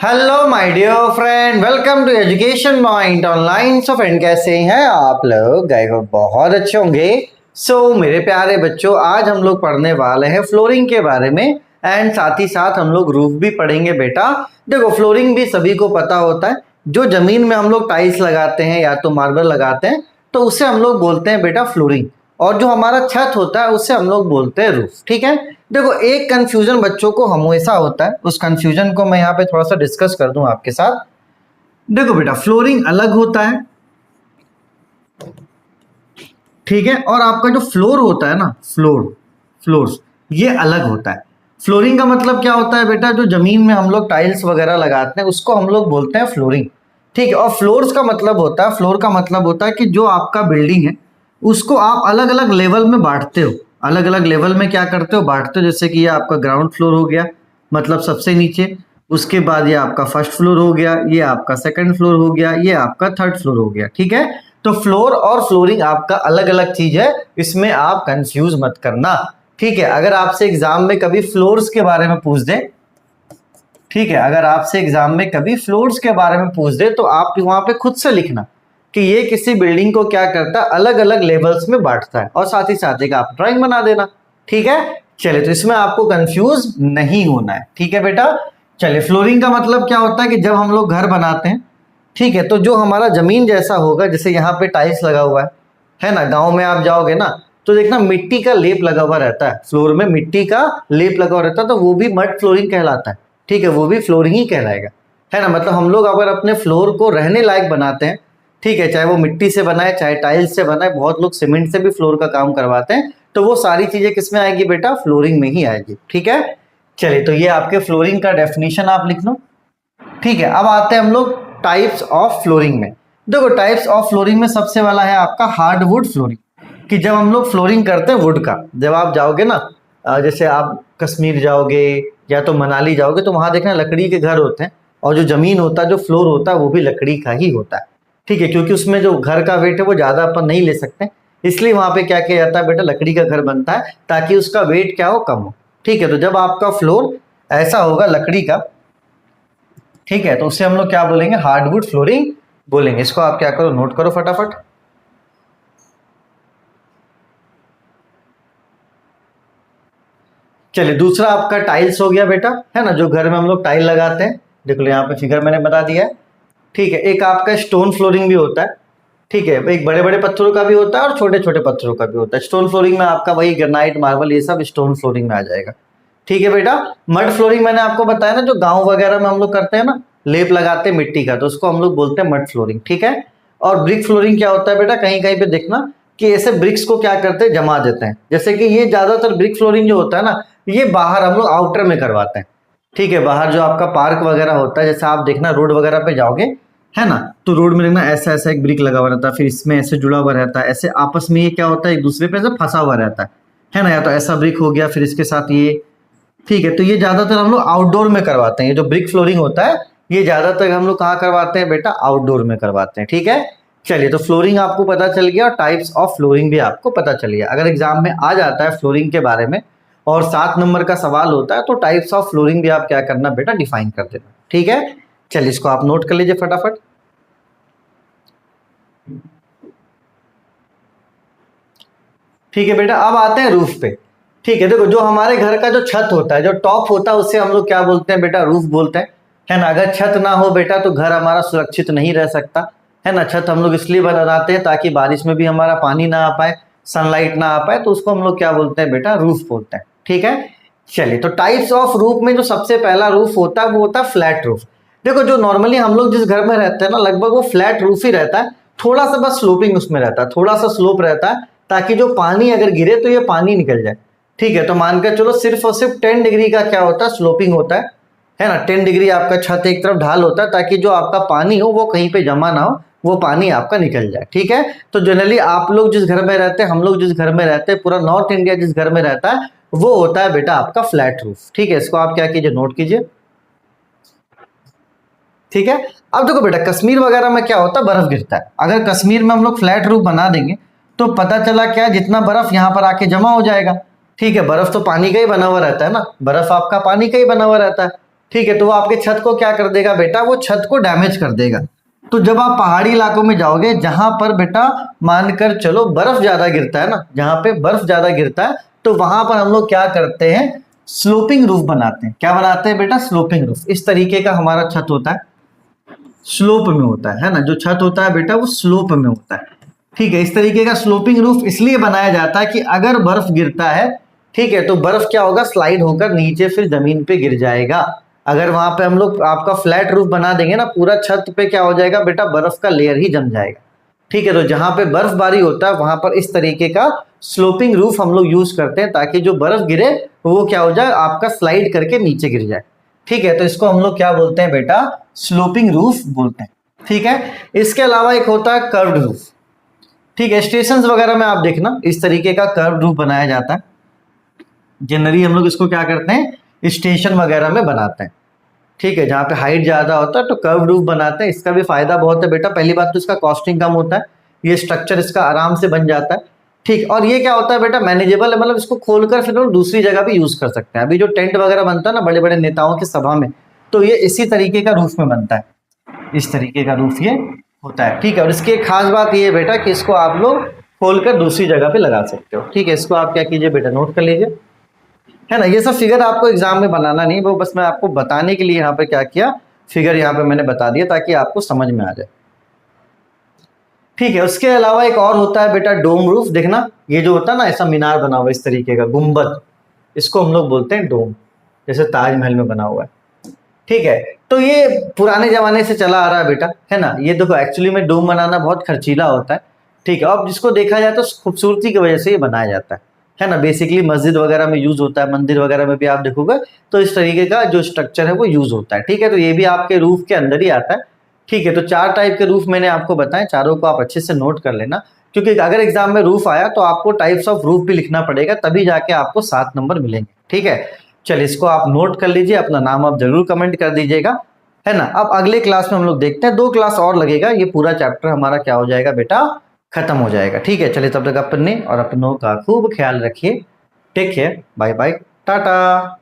Hello my dear friend, welcome to Education Point online. So friend, कैसे हैं आप लोग? गए हो बहुत अच्छे होंगे। मेरे प्यारे बच्चों, आज हम लोग पढ़ने वाले हैं फ्लोरिंग के बारे में एंड साथ ही साथ हम लोग रूफ भी पढ़ेंगे। बेटा देखो, फ्लोरिंग भी सभी को पता होता है। जो जमीन में हम लोग टाइल्स लगाते हैं या तो मार्बल लगाते हैं तो उसे हम लोग बोलते हैं बेटा फ्लोरिंग। और जो हमारा छत होता है उसे हम लोग बोलते हैं रूफ। ठीक है। देखो, एक कंफ्यूजन बच्चों को हमेशा होता है, उस कंफ्यूजन को मैं यहाँ पे थोड़ा सा डिस्कस कर दूं आपके साथ। देखो बेटा, फ्लोरिंग अलग होता है, ठीक है, और आपका जो फ्लोर होता है ना, फ्लोर्स ये अलग होता है। फ्लोरिंग का मतलब क्या होता है बेटा? जो जमीन में हम लोग टाइल्स वगैरह लगाते हैं उसको हम लोग बोलते हैं फ्लोरिंग। ठीक है। और फ्लोर्स का मतलब होता है, फ्लोर का मतलब होता है कि जो आपका बिल्डिंग है उसको आप अलग अलग लेवल में बांटते हो। अलग अलग लेवल में क्या करते हो? बांटते हो। जैसे कि ये आपका ग्राउंड फ्लोर हो गया, मतलब सबसे नीचे। उसके बाद ये आपका फर्स्ट फ्लोर हो गया, ये आपका सेकंड फ्लोर हो गया, ये आपका थर्ड फ्लोर हो गया। ठीक है। तो फ्लोर और फ्लोरिंग आपका अलग अलग चीज है, इसमें आप कंफ्यूज मत करना। ठीक है। अगर आपसे एग्जाम में कभी फ्लोर्स के बारे में पूछ दे, ठीक है, अगर आपसे एग्जाम में कभी फ्लोर्स के बारे में पूछ दे तो आप वहां पे खुद से लिखना कि ये किसी बिल्डिंग को क्या करता है, अलग अलग लेवल्स में बांटता है। और साथ ही साथ एक आप ड्राइंग बना देना। ठीक है। चलिए, तो इसमें आपको कंफ्यूज नहीं होना है। ठीक है बेटा। चलिए, फ्लोरिंग का मतलब क्या होता है कि जब हम लोग घर बनाते हैं, ठीक है, तो जो हमारा जमीन जैसा होगा, जैसे यहाँ पे टाइल्स लगा हुआ है ना, गांव में आप जाओगे ना तो देखना मिट्टी का लेप लगा हुआ रहता है, फ्लोर में मिट्टी का लेप लगा हुआ रहता है, तो वो भी मड फ्लोरिंग कहलाता है। ठीक है, वो भी फ्लोरिंग ही कहलाएगा, है ना। मतलब हम लोग अगर अपने फ्लोर को रहने लायक बनाते हैं, ठीक है, चाहे वो मिट्टी से बनाए चाहे टाइल्स से बनाए, बहुत लोग सीमेंट से भी फ्लोर का काम करवाते हैं, तो वो सारी चीजें किस में आएगी बेटा? फ्लोरिंग में ही आएगी। ठीक है। चलिए, तो ये आपके फ्लोरिंग का डेफिनेशन आप लिख लो। ठीक है। अब आते हैं हम लोग टाइप्स ऑफ फ्लोरिंग में। देखो, टाइप्स ऑफ फ्लोरिंग में सबसे वाला है आपका हार्डवुड फ्लोरिंग, कि जब हम लोग फ्लोरिंग करते हैं वुड का, जब आप जाओगे ना, जैसे आप कश्मीर जाओगे या तो मनाली जाओगे तो वहां देखना लकड़ी के घर होते हैं, और जो जमीन होता है, जो फ्लोर होता है, वो भी लकड़ी का ही होता है। ठीक है, क्योंकि उसमें जो घर का वेट है वो ज्यादा अपन नहीं ले सकते, इसलिए वहां पे क्या किया जाता है बेटा? लकड़ी का घर बनता है ताकि उसका वेट क्या हो? कम हो। ठीक है। तो जब आपका फ्लोर ऐसा होगा लकड़ी का, ठीक है, तो उससे हम लोग क्या बोलेंगे? हार्डवुड फ्लोरिंग बोलेंगे। इसको आप क्या करो, नोट करो फटाफट। चलिए, दूसरा आपका टाइल्स हो गया बेटा, है ना, जो घर में हम लोग टाइल लगाते हैं। देख लो यहाँ पे फिगर मैंने बता दिया है। ठीक है। एक आपका स्टोन फ्लोरिंग भी होता है। ठीक है, एक बड़े बड़े पत्थरों का भी होता है और छोटे छोटे पत्थरों का भी होता है। स्टोन फ्लोरिंग में आपका वही ग्रेनाइट, मार्बल, ये सब स्टोन फ्लोरिंग में आ जाएगा। ठीक है बेटा। मड फ्लोरिंग मैंने आपको बताया ना, जो गांव वगैरह में हम लोग करते हैं ना, लेप लगाते हैं मिट्टी का, तो उसको हम लोग बोलते हैं मड फ्लोरिंग। ठीक है। और ब्रिक फ्लोरिंग क्या होता है बेटा? कहीं कहीं पे देखना कि ऐसे ब्रिक्स को क्या करते हैं? जमा देते हैं। जैसे कि ये ज्यादातर ब्रिक फ्लोरिंग जो होता है ना, ये बाहर हम लोग आउटर में करवाते हैं। ठीक है, बाहर जो आपका पार्क वगैरह होता है, जैसे आप देखना रोड वगैरह पे जाओगे, है ना, तो रोड में देखना ऐसा ऐसा एक ब्रिक लगा हुआ रहता है, फिर इसमें ऐसे जुड़ा हुआ रहता है, ऐसे आपस में ये क्या होता है? एक दूसरे पे ऐसे फंसा हुआ रहता है ना। या तो ऐसा ब्रिक हो गया, फिर इसके साथ ये। ठीक है, तो ये ज्यादातर हम लोग आउटडोर में करवाते हैं। ये जो ब्रिक फ्लोरिंग होता है ये ज्यादातर हम लोग कहाँ करवाते हैं बेटा? आउटडोर में करवाते हैं। ठीक है। चलिए, तो फ्लोरिंग आपको पता चल गया और टाइप्स ऑफ फ्लोरिंग भी आपको पता चल गया। अगर एग्जाम में आ जाता है फ्लोरिंग के बारे में और 7 नंबर का सवाल होता है तो टाइप्स ऑफ फ्लोरिंग भी आप क्या करना बेटा? डिफाइन कर देना। ठीक है। चलिए, इसको आप नोट कर लीजिए फटाफट। ठीक है बेटा, अब आते हैं रूफ पे। ठीक है, देखो, जो हमारे घर का जो छत होता है, जो टॉप होता है, उससे हम लोग क्या बोलते हैं बेटा? रूफ बोलते हैं, है ना। अगर छत ना हो बेटा तो घर हमारा सुरक्षित नहीं रह सकता, है ना। छत हम लोग इसलिए बनाते हैं ताकि बारिश में भी हमारा पानी ना आ पाए, सनलाइट ना आ पाए, तो उसको हम लोग क्या बोलते हैं बेटा? रूफ बोलते हैं। ठीक है। चलिए, तो टाइप्स ऑफ रूफ में जो सबसे पहला रूफ होता है वो होता है फ्लैट रूफ। देखो, जो नॉर्मली हम लोग जिस घर में रहते हैं ना, लगभग वो फ्लैट रूफ ही रहता है, थोड़ा सा बस स्लोपिंग उसमें रहता है, थोड़ा सा स्लोप रहता है, ताकि जो पानी अगर गिरे तो ये पानी निकल जाए। ठीक है, तो मानकर चलो सिर्फ और सिर्फ 10 डिग्री का क्या होता है? स्लोपिंग होता है ना। 10 डिग्री आपका छत एक तरफ ढाल होता है ताकि जो आपका पानी हो वो कहीं पे जमा ना हो, वो पानी आपका निकल जाए। ठीक है। तो जनरली आप लोग जिस घर में रहते हैं, हम लोग जिस घर में रहते हैं, पूरा नॉर्थ इंडिया जिस घर में रहता है, वो होता है बेटा आपका फ्लैट रूफ। ठीक है, इसको आप क्या कीजिए? नोट कीजिए। ठीक है। अब देखो बेटा, कश्मीर वगैरह में क्या होता है? बर्फ गिरता है। अगर कश्मीर में हम लोग फ्लैट रूफ बना देंगे तो पता चला क्या, जितना बर्फ यहाँ पर आके जमा हो जाएगा। ठीक है, बर्फ तो पानी का ही बना हुआ रहता है ना, बर्फ आपका पानी का ही बना हुआ रहता है। ठीक है, तो वो आपके छत को क्या कर देगा बेटा, वो छत को डैमेज कर देगा। तो जब आप पहाड़ी इलाकों में जाओगे जहां पर बेटा मानकर चलो बर्फ ज्यादा गिरता है ना, जहां पे बर्फ ज्यादा गिरता है, तो वहां पर हम लोग क्या करते हैं, स्लोपिंग रूफ बनाते हैं। क्या बनाते हैं बेटा, स्लोपिंग रूफ। इस तरीके का हमारा छत होता है, स्लोप में होता है ना, जो छत होता है बेटा वो स्लोप में होता है। ठीक है, इस तरीके का स्लोपिंग रूफ इसलिए बनाया जाता है कि अगर बर्फ गिरता है, ठीक है, तो बर्फ क्या होगा, स्लाइड होकर नीचे फिर जमीन पे गिर जाएगा। अगर वहां पे हम लोग आपका फ्लैट रूफ बना देंगे ना, पूरा छत पे क्या हो जाएगा बेटा, बर्फ का लेयर ही जम जाएगा। ठीक है, तो जहां पे बर्फबारी होता है वहां पर इस तरीके का स्लोपिंग रूफ हम लोग यूज करते हैं, ताकि जो बर्फ गिरे वो क्या हो जाए, आपका स्लाइड करके नीचे गिर जाए। ठीक है, तो इसको हम लोग क्या बोलते हैं बेटा, स्लोपिंग रूफ बोलते हैं। ठीक है, इसके अलावा एक होता है कर्व्ड रूफ। ठीक है, स्टेशन वगैरह में आप देखना इस तरीके का कर्व्ड रूफ बनाया जाता है। जनरली हम लोग इसको क्या करते हैं, स्टेशन वगैरह में बनाते हैं। ठीक है, जहाँ पे हाइट ज्यादा होता है तो कर्व रूफ बनाते हैं। इसका भी फायदा बहुत है बेटा। पहली बात तो इसका कॉस्टिंग कम होता है, ये स्ट्रक्चर इसका आराम से बन जाता है। ठीक, और ये क्या होता है बेटा, मैनेजेबल है, मतलब इसको खोलकर फिर हम दूसरी जगह भी यूज कर सकते हैं। अभी जो टेंट वगैरह बनता है ना बड़े बड़े नेताओं की सभा में, तो ये इसी तरीके का रूफ में बनता है, इस तरीके का रूफ ये होता है। ठीक है, और इसकी एक खास बात ये है बेटा कि इसको आप लोग खोलकर दूसरी जगह पे लगा सकते हो। ठीक है, इसको आप क्या कीजिए बेटा, नोट कर लीजिए, है ना। ये सब फिगर आपको एग्जाम में बनाना नहीं, वो बस मैं आपको बताने के लिए यहाँ पे क्या किया, फिगर यहाँ पे मैंने बता दिया ताकि आपको समझ में आ जाए। ठीक है, उसके अलावा एक और होता है बेटा डोम रूफ। देखना, ये जो होता है ना ऐसा मीनार बना हुआ इस तरीके का गुंबद, इसको हम लोग बोलते हैं डोम, जैसे ताजमहल में बना हुआ है। ठीक है, तो ये पुराने जमाने से चला आ रहा है बेटा, है ना। ये देखो एक्चुअली में डोम बनाना बहुत खर्चीला होता है। ठीक है, अब जिसको देखा जाए तो खूबसूरती की वजह से ये बनाया जाता है ना। बेसिकली मस्जिद वगैरह में यूज होता है, मंदिर वगैरह में भी आप देखोगे तो इस तरीके का जो स्ट्रक्चर है वो यूज होता है। ठीक है, तो ये भी आपके रूफ के अंदर ही आता है। ठीक है, तो 4 टाइप के रूफ मैंने आपको बताए, चारों को आप अच्छे से नोट कर लेना, क्योंकि अगर एग्जाम में रूफ आया तो आपको टाइप्स ऑफ रूफ भी लिखना पड़ेगा, तभी जाके आपको 7 नंबर मिलेंगे। ठीक है, चलिए इसको आप नोट कर लीजिए, अपना नाम आप जरूर कमेंट कर दीजिएगा, है ना। अब अगले क्लास में हम लोग देखते हैं, 2 क्लास और लगेगा, ये पूरा चैप्टर हमारा क्या हो जाएगा बेटा, खत्म हो जाएगा। ठीक है, चलिए तब तक अपने और अपनों का खूब ख्याल रखिए। Take care, bye bye, Tata.